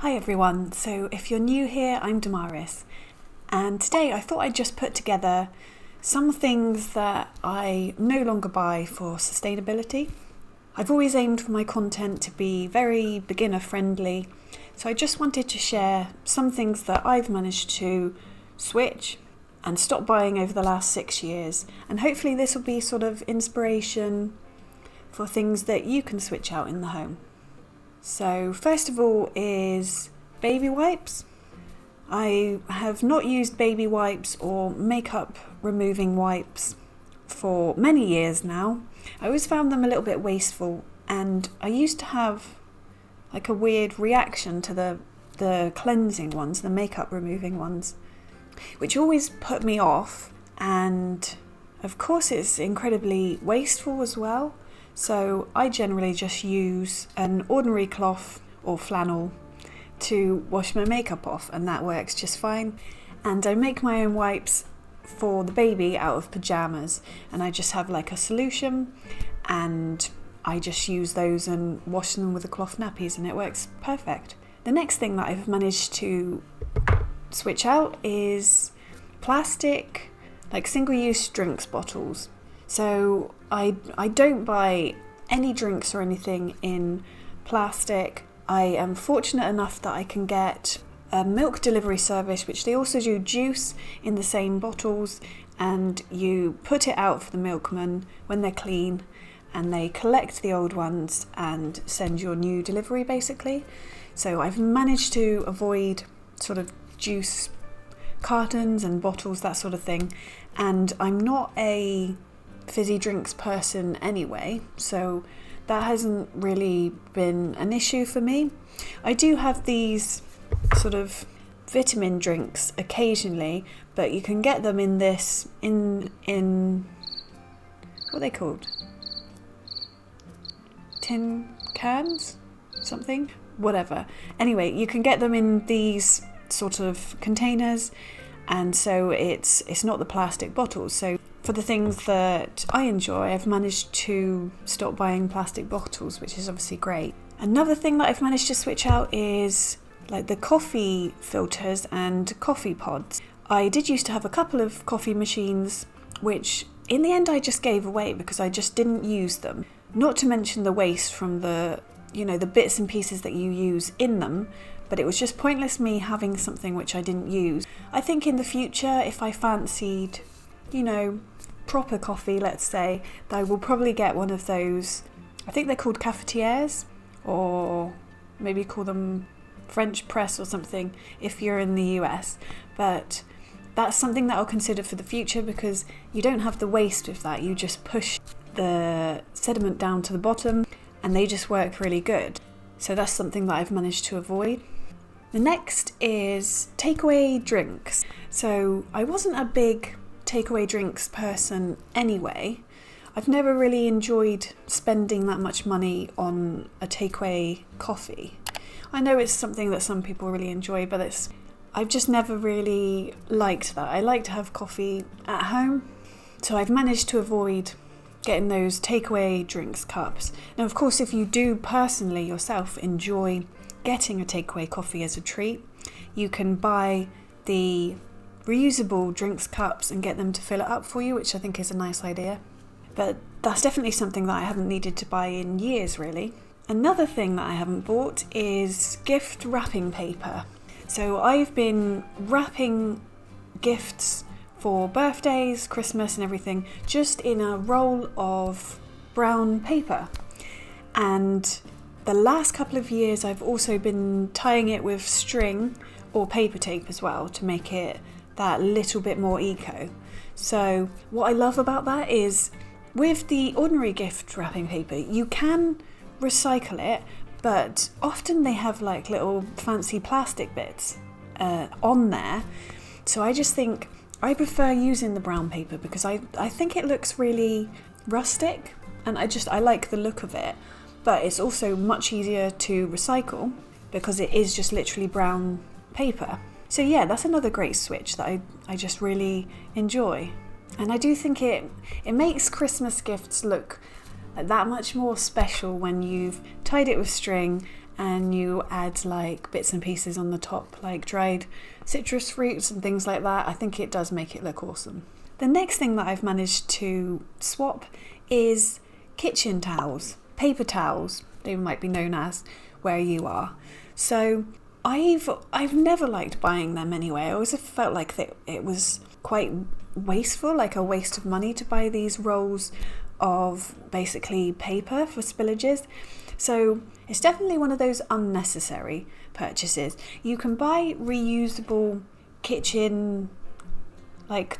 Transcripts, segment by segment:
Hi everyone, so if you're new here, I'm Damaris, and today I thought I'd just put together some things that I no longer buy for sustainability. I've always aimed for my content to be very beginner friendly, so I just wanted to share some things that I've managed to switch and stop buying over the last 6 years, and hopefully this will be sort of inspiration for things that you can switch out in the home. So first of all is baby wipes. I have not used baby wipes or makeup removing wipes for many years now. I always found them a little bit wasteful, and I used to have like a weird reaction to the cleansing ones, the makeup removing ones, which always put me off, and of course it's incredibly wasteful as well. So I generally just use an ordinary cloth or flannel to wash my makeup off, and that works just fine. And I make my own wipes for the baby out of pyjamas, and I just have like a solution and I just use those and wash them with the cloth nappies, and it works perfect. The next thing that I've managed to switch out is plastic, like single-use drinks bottles. So I don't buy any drinks or anything in plastic. I am fortunate enough that I can get a milk delivery service, which they also do juice in the same bottles, and you put it out for the milkman when they're clean, and they collect the old ones and send your new delivery basically. So I've managed to avoid sort of juice cartons and bottles, that sort of thing, and I'm not a fizzy drinks person anyway, so that hasn't really been an issue for me. I do have these sort of vitamin drinks occasionally, but you can get them in this in what are they called? Tin cans? Something? Whatever. Anyway, you can get them in these sort of containers, and so it's not the plastic bottles. So for the things that I enjoy, I've managed to stop buying plastic bottles, which is obviously great. Another thing that I've managed to switch out is like the coffee filters and coffee pods. I did used to have a couple of coffee machines, which in the end I just gave away because I just didn't use them. Not to mention the waste from the bits and pieces that you use in them, but it was just pointless me having something which I didn't use. I think in the future, if I fancied, proper coffee, let's say, that I will probably get one of those. I think they're called cafetières, or maybe call them French press or something if you're in the US. But that's something that I'll consider for the future, because you don't have the waste with that. You just push the sediment down to the bottom and they just work really good. So that's something that I've managed to avoid. The next is takeaway drinks. So I wasn't a big takeaway drinks person anyway. I've never really enjoyed spending that much money on a takeaway coffee. I know it's something that some people really enjoy, but I've just never really liked that. I like to have coffee at home, so I've managed to avoid getting those takeaway drinks cups. Now, of course, if you do personally yourself enjoy getting a takeaway coffee as a treat, you can buy the reusable drinks cups and get them to fill it up for you, which I think is a nice idea. But that's definitely something that I haven't needed to buy in years, really. Another thing that I haven't bought is gift wrapping paper. So I've been wrapping gifts for birthdays, Christmas and everything just in a roll of brown paper. And the last couple of years I've also been tying it with string or paper tape as well to make it that little bit more eco. So what I love about that is with the ordinary gift wrapping paper, you can recycle it, but often they have like little fancy plastic bits on there. So I just think I prefer using the brown paper because I think it looks really rustic, and I like the look of it, but it's also much easier to recycle because it is just literally brown paper. So yeah, that's another great switch that I just really enjoy. And I do think it makes Christmas gifts look that much more special when you've tied it with string and you add like bits and pieces on the top, like dried citrus fruits and things like that, I think it does make it look awesome. The next thing that I've managed to swap is kitchen towels, paper towels, they might be known as where you are. So I've never liked buying them anyway. I always felt like that it was quite wasteful, like a waste of money to buy these rolls of basically paper for spillages. So it's definitely one of those unnecessary purchases. You can buy reusable kitchen like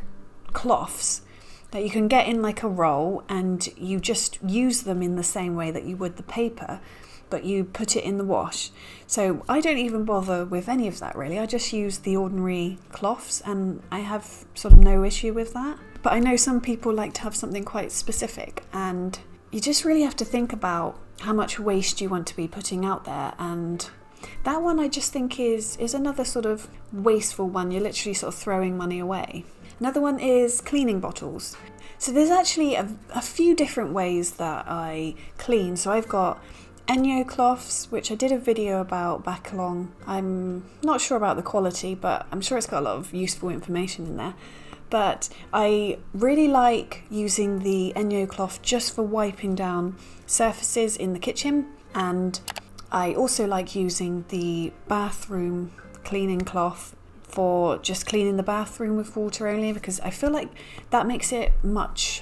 cloths that you can get in like a roll, and you just use them in the same way that you would the paper, but you put it in the wash. So I don't even bother with any of that really. I just use the ordinary cloths and I have sort of no issue with that. But I know some people like to have something quite specific, and you just really have to think about how much waste you want to be putting out there. And that one I just think is another sort of wasteful one. You're literally sort of throwing money away. Another one is cleaning bottles. So there's actually a few different ways that I clean. So I've got Enyo cloths, which I did a video about back along. I'm not sure about the quality, but I'm sure it's got a lot of useful information in there. But I really like using the Enyo cloth just for wiping down surfaces in the kitchen, and I also like using the bathroom cleaning cloth for just cleaning the bathroom with water only, because I feel like that makes it much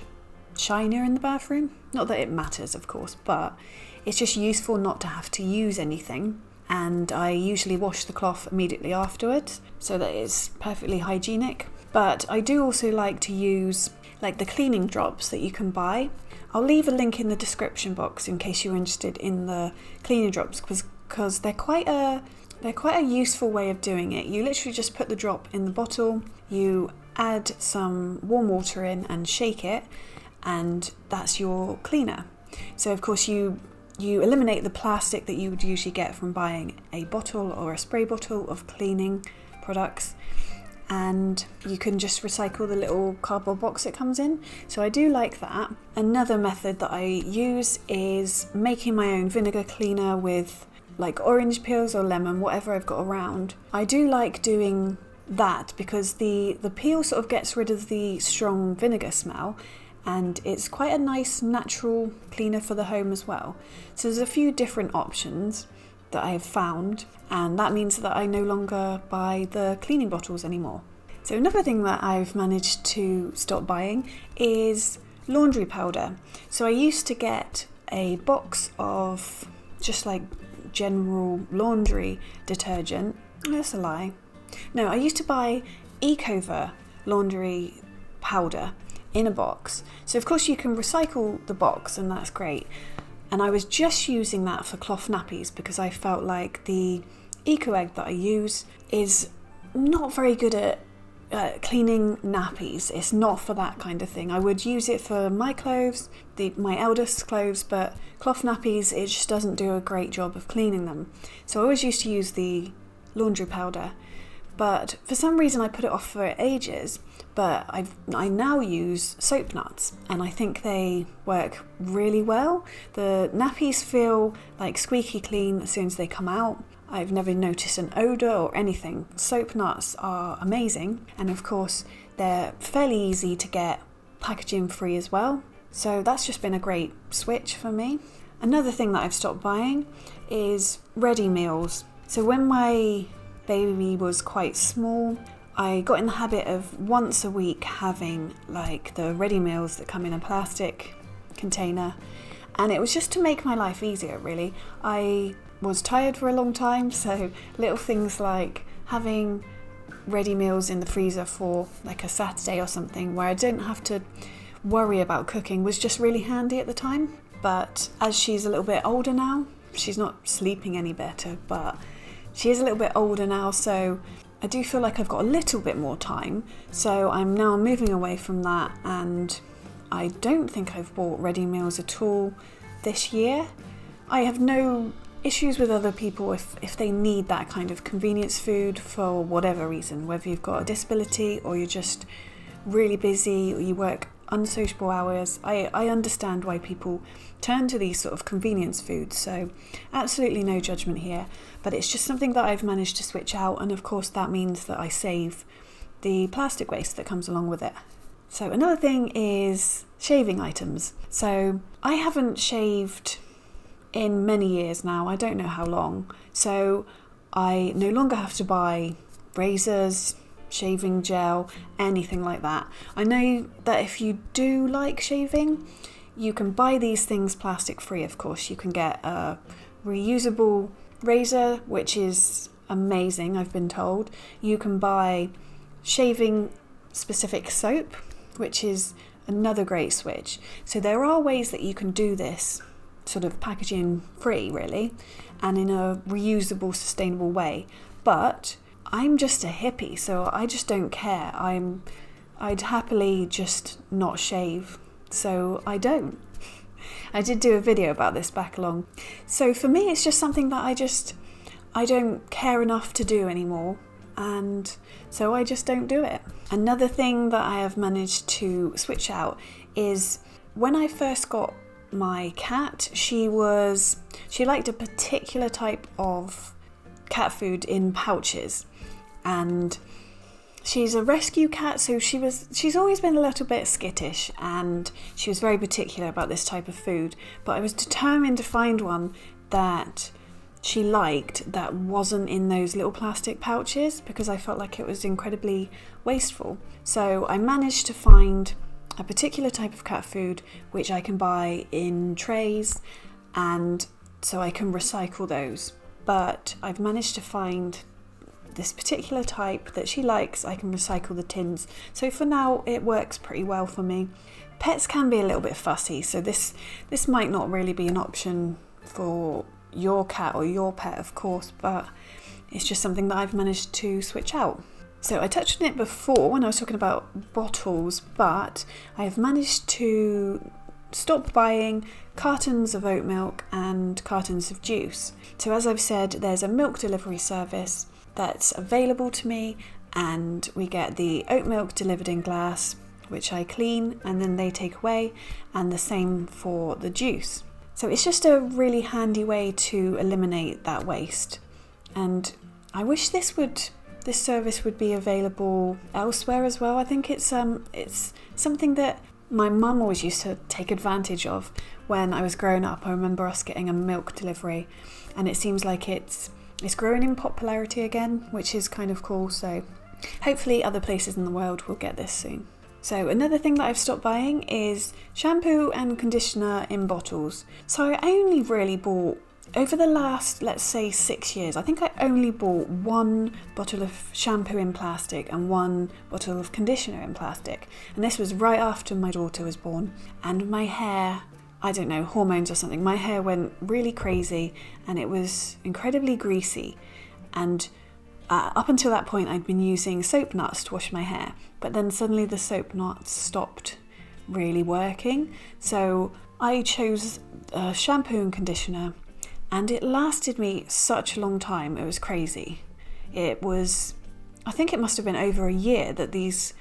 shinier in the bathroom. Not that it matters, of course, but it's just useful not to have to use anything. And I usually wash the cloth immediately afterwards so that it's perfectly hygienic. But I do also like to use like the cleaning drops that you can buy. I'll leave a link in the description box in case you're interested in the cleaning drops, because they're quite a useful way of doing it. You literally just put the drop in the bottle, you add some warm water in and shake it, and that's your cleaner. So of course you eliminate the plastic that you would usually get from buying a bottle or a spray bottle of cleaning products, and you can just recycle the little cardboard box it comes in. So I do like that. Another method that I use is making my own vinegar cleaner with like orange peels or lemon, whatever I've got around. I do like doing that because the peel sort of gets rid of the strong vinegar smell, and it's quite a nice natural cleaner for the home as well. So there's a few different options that I have found, and that means that I no longer buy the cleaning bottles anymore. So another thing that I've managed to stop buying is laundry powder. So I used to get a box of just like general laundry detergent. That's a lie. No, I used to buy Ecover laundry powder in a box. So of course you can recycle the box, and that's great. And I was just using that for cloth nappies because I felt like the Eco-Egg that I use is not very good at cleaning nappies. It's not for that kind of thing. I would use it for my clothes, my eldest's clothes, but cloth nappies, it just doesn't do a great job of cleaning them. So I always used to use the laundry powder, but for some reason I put it off for ages. But I now use soap nuts, and I think they work really well. The nappies feel like squeaky clean as soon as they come out. I've never noticed an odour or anything. Soap nuts are amazing, and of course they're fairly easy to get packaging free as well. So that's just been a great switch for me. Another thing that I've stopped buying is ready meals. So when my baby was quite small, I got in the habit of once a week having like the ready meals that come in a plastic container, and it was just to make my life easier really. I was tired for a long time, so little things like having ready meals in the freezer for like a Saturday or something where I didn't have to worry about cooking was just really handy at the time. But as she's a little bit older now, she's not sleeping any better, but she is a little bit older now, so I do feel like I've got a little bit more time. So I'm now moving away from that, and I don't think I've bought ready meals at all this year. I have no issues with other people if they need that kind of convenience food for whatever reason, whether you've got a disability or you're just really busy or you work unsociable hours, I understand why people turn to these sort of convenience foods, so absolutely no judgment here, but it's just something that I've managed to switch out, and of course that means that I save the plastic waste that comes along with it. So another thing is shaving items. So I haven't shaved in many years now, I don't know how long, so I no longer have to buy razors, shaving gel, anything like that. I know that if you do like shaving, you can buy these things plastic free, of course. You can get a reusable razor, which is amazing, I've been told. You can buy shaving specific soap, which is another great switch. So there are ways that you can do this sort of packaging free, really, and in a reusable, sustainable way. But I'm just a hippie, so I just don't care. I'd happily just not shave, so I don't. I did do a video about this back along. So for me, it's just something that I don't care enough to do anymore, and so I just don't do it. Another thing that I have managed to switch out is when I first got my cat, she liked a particular type of cat food in pouches, and she's a rescue cat, so she's always been a little bit skittish, and she was very particular about this type of food, but I was determined to find one that she liked that wasn't in those little plastic pouches, because I felt like it was incredibly wasteful. So I managed to find a particular type of cat food which I can buy in trays, and so I can recycle those. But I've managed to find this particular type that she likes. I can recycle the tins, so for now it works pretty well for me. Pets can be a little bit fussy, so this might not really be an option for your cat or your pet, of course, but it's just something that I've managed to switch out. So I touched on it before when I was talking about bottles, but I've managed to stop buying cartons of oat milk and cartons of juice. So as I've said, there's a milk delivery service that's available to me, and we get the oat milk delivered in glass, which I clean and then they take away, and the same for the juice. So it's just a really handy way to eliminate that waste, and I wish this service would be available elsewhere as well. I think it's something that my mum always used to take advantage of when I was growing up. I remember us getting a milk delivery, and it seems like it's growing in popularity again, which is kind of cool. So hopefully other places in the world will get this soon. So another thing that I've stopped buying is shampoo and conditioner in bottles. So I only really bought, over the last, let's say 6 years, I think I only bought one bottle of shampoo in plastic and one bottle of conditioner in plastic. And this was right after my daughter was born. And my hair, I don't know, hormones or something, my hair went really crazy and it was incredibly greasy. And up until that point, I'd been using soap nuts to wash my hair, but then suddenly the soap nuts stopped really working. So I chose shampoo and conditioner, and it lasted me such a long time. It was crazy. I think it must have been over a year that these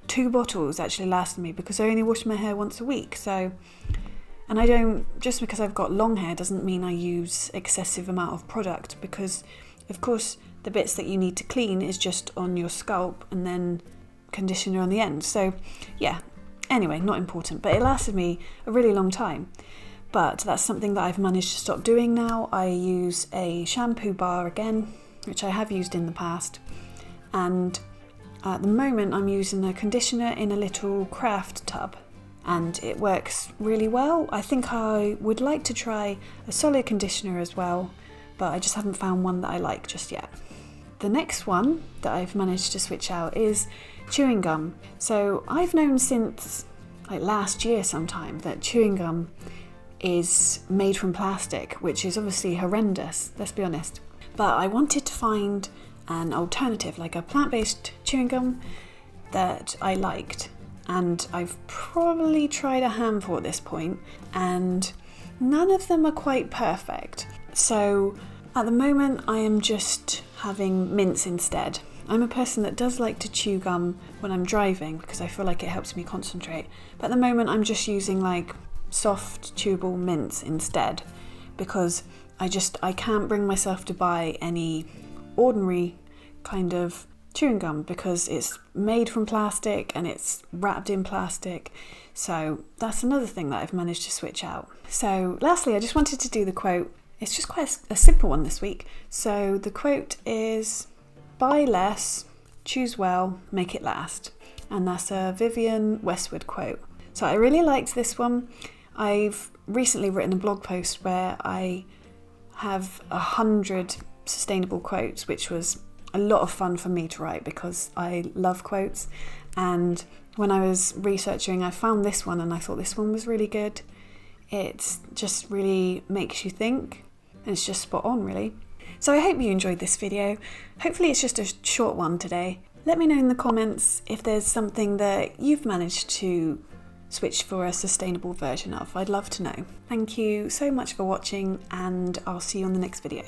2 bottles actually lasted me, because I only wash my hair once a week. So, and I don't, just because I've got long hair doesn't mean I use excessive amount of product, because of course the bits that you need to clean is just on your scalp and then conditioner on the end. So yeah, anyway, not important, but it lasted me a really long time. But that's something that I've managed to stop doing now. I use a shampoo bar again, which I have used in the past, and at the moment I'm using a conditioner in a little craft tub, and it works really well. I think I would like to try a solid conditioner as well, but I just haven't found one that I like just yet. The next one that I've managed to switch out is chewing gum. So I've known since like last year sometime that chewing gum is made from plastic, which is obviously horrendous, let's be honest. But I wanted to find an alternative, like a plant-based chewing gum that I liked. And I've probably tried a handful at this point, and none of them are quite perfect. So at the moment I am just having mints instead. I'm a person that does like to chew gum when I'm driving because I feel like it helps me concentrate. But at the moment I'm just using like soft chewable mints instead, because I can't bring myself to buy any ordinary kind of chewing gum because it's made from plastic and it's wrapped in plastic. So that's another thing that I've managed to switch out. So lastly, I just wanted to do the quote. It's just quite a simple one this week. So the quote is, buy less, choose well, make it last. And that's a Vivienne Westwood quote. So I really liked this one. I've recently written a blog post where I have 100 sustainable quotes, which was a lot of fun for me to write because I love quotes. And when I was researching, I found this one and I thought this one was really good. It just really makes you think, and it's just spot on really. So I hope you enjoyed this video. Hopefully it's just a short one today. Let me know in the comments if there's something that you've managed to switch for a sustainable version of. I'd love to know. Thank you so much for watching, and I'll see you on the next video.